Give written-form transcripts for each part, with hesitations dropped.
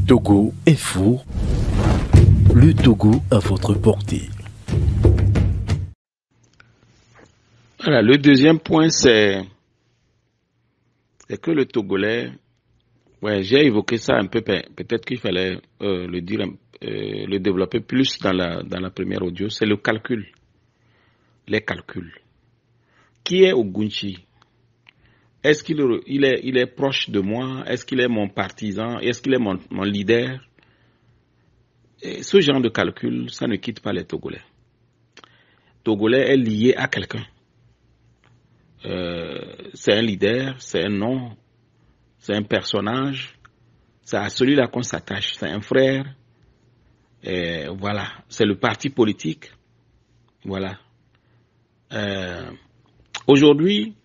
Togo Info, le Togo à votre portée. Voilà, le deuxième point, c'est que le Togolais, j'ai évoqué ça un peu, peut-être qu'il fallait le dire, le développer plus dans la première audio, c'est le calcul, les calculs. Qui est Ogunchi? Est-ce qu'il est proche de moi? Est-ce qu'il est mon partisan? Est-ce qu'il est mon leader? Et ce genre de calcul, ça ne quitte pas les Togolais. Togolais est lié à quelqu'un. C'est un leader, c'est un nom, c'est un personnage, c'est à celui-là qu'on s'attache, c'est un frère. Et voilà, c'est le parti politique. Voilà. Aujourd'hui,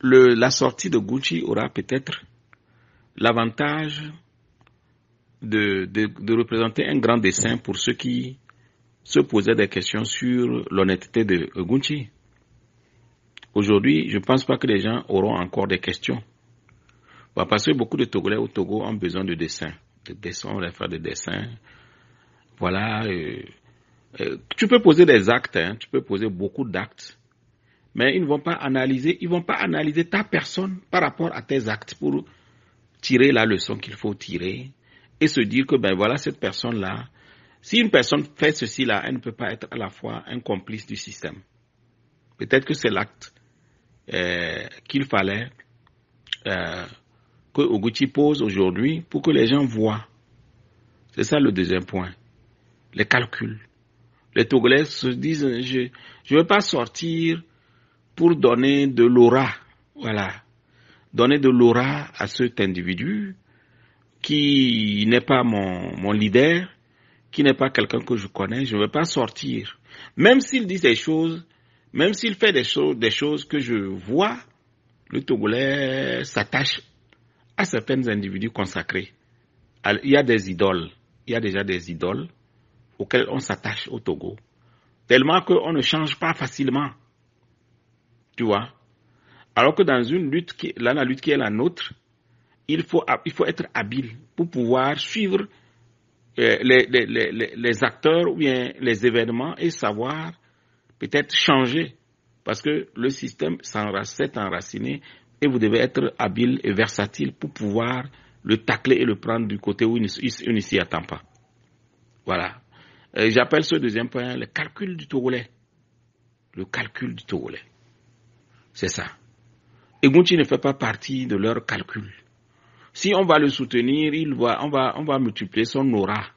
la sortie de Gucci aura peut-être l'avantage de représenter un grand dessein pour ceux qui se posaient des questions sur l'honnêteté de Gucci. Aujourd'hui, je ne pense pas que les gens auront encore des questions. Parce que beaucoup de Togolais au Togo ont besoin de dessins. On va faire des dessins. Voilà. Tu peux poser des actes, tu peux poser beaucoup d'actes. Mais ils ne vont pas analyser ta personne par rapport à tes actes pour tirer la leçon qu'il faut tirer et se dire que voilà cette personne-là, si une personne fait ceci-là, elle ne peut pas être à la fois un complice du système. Peut-être que c'est l'acte qu'il fallait que Oguchi pose aujourd'hui pour que les gens voient. C'est ça le deuxième point. Les calculs. Les Togolais se disent, je ne veux pas sortir pour donner de l'aura, voilà, donner de l'aura à cet individu qui n'est pas mon leader, qui n'est pas quelqu'un que je connais, je ne veux pas sortir. Même s'il dit des choses, même s'il fait des choses que je vois, le Togolais s'attache à certains individus consacrés. Il y a des idoles, il y a déjà des idoles auxquelles on s'attache au Togo, tellement qu'on ne change pas facilement. Tu vois? Alors que dans une lutte la lutte qui est la nôtre, il faut être habile pour pouvoir suivre les acteurs ou bien les événements et savoir peut-être changer. Parce que le système s'est enraciné et vous devez être habile et versatile pour pouvoir le tacler et le prendre du côté où il ne s'y attend pas. Voilà. J'appelle ce deuxième point le calcul du Togolais. Le calcul du Togolais. C'est ça. Et Gucci ne fait pas partie de leur calcul. Si on va le soutenir, on va multiplier son aura.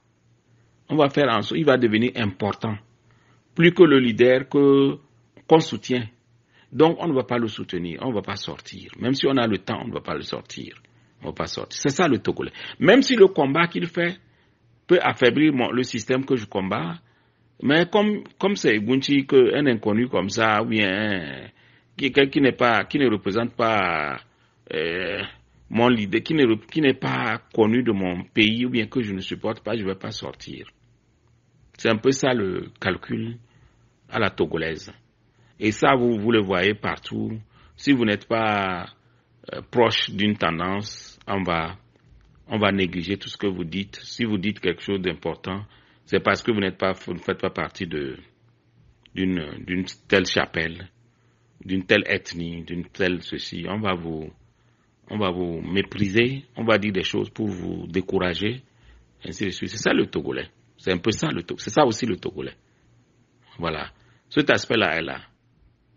On va faire en sorte, il va devenir important. Plus que le leader qu'on soutient. Donc on ne va pas le soutenir, on ne va pas sortir. Même si on a le temps, on ne va pas le sortir. On ne va pas sortir. C'est ça le Togolais. Même si le combat qu'il fait peut affaiblir le système que je combats, mais comme c'est Gucci, un inconnu comme ça, ou bien qui ne représente pas mon leader, qui n'est pas connu de mon pays ou bien que je ne supporte pas, je ne vais pas sortir. C'est un peu ça le calcul à la togolaise. Et ça, vous le voyez partout. Si vous n'êtes pas proche d'une tendance, on va négliger tout ce que vous dites. Si vous dites quelque chose d'important, c'est parce que vous ne faites pas partie d'une telle chapelle, d'une telle ethnie, d'une telle ceci. On va vous mépriser, on va dire des choses pour vous décourager, ainsi de suite. C'est ça le Togolais. C'est un peu ça le Togolais. C'est ça aussi le Togolais. Voilà. Cet aspect-là est là.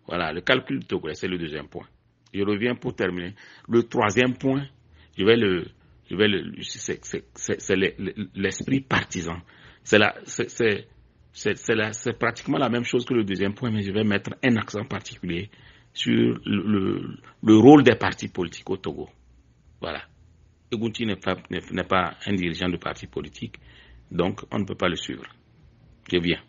Voilà. Le calcul du Togolais, c'est le deuxième point. Je reviens pour terminer. Le troisième point, c'est l'esprit partisan. C'est pratiquement la même chose que le deuxième point, mais je vais mettre un accent particulier sur le rôle des partis politiques au Togo. Voilà. Ogunchi n'est pas un dirigeant de parti politique, donc on ne peut pas le suivre. Je viens.